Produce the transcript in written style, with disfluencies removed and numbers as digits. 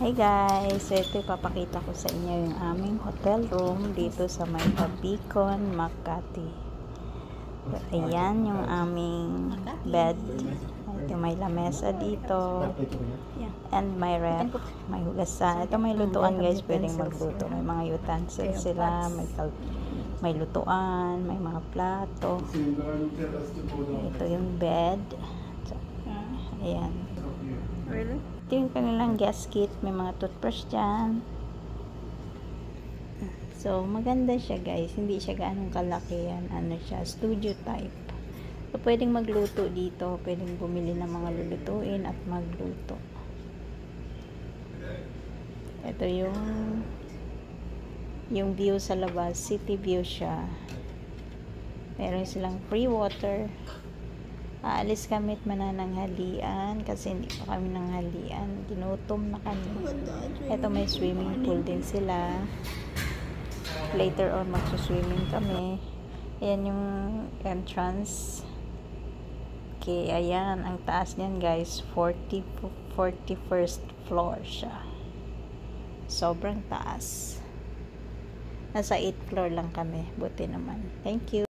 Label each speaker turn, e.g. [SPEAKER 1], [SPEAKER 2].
[SPEAKER 1] Hey guys, ito ipapakita ko sa inyo yung aming hotel room dito sa may Beacon, Makati. Ayan yung aming bed. Ito may lamesa dito. And may ref, may hugasan. Ito may lutuan guys, pwedeng magluto. May mga utensils sila, may lutuan, may mga plato. Ito yung bed. Ayan. Ito yung kanilang gas kit. May mga toothbrush dyan. So, maganda siya guys. Hindi siya ganong kalaki yan. Ano siya, studio type. So, pwedeng magluto dito. Pwedeng bumili ng mga lulutuin at magluto. Ito yung view sa labas. City view siya. Meron silang free water. Aalis kami at manananghalian kasi hindi pa kami nanghalian. Ginutom na kami. Ito may swimming pool din sila. Later on magsuswimming kami. Ayan yung entrance. Okay, ayan. Ang taas niyan guys. 41st floor siya. Sobrang taas. Nasa 8th floor lang kami. Buti naman. Thank you.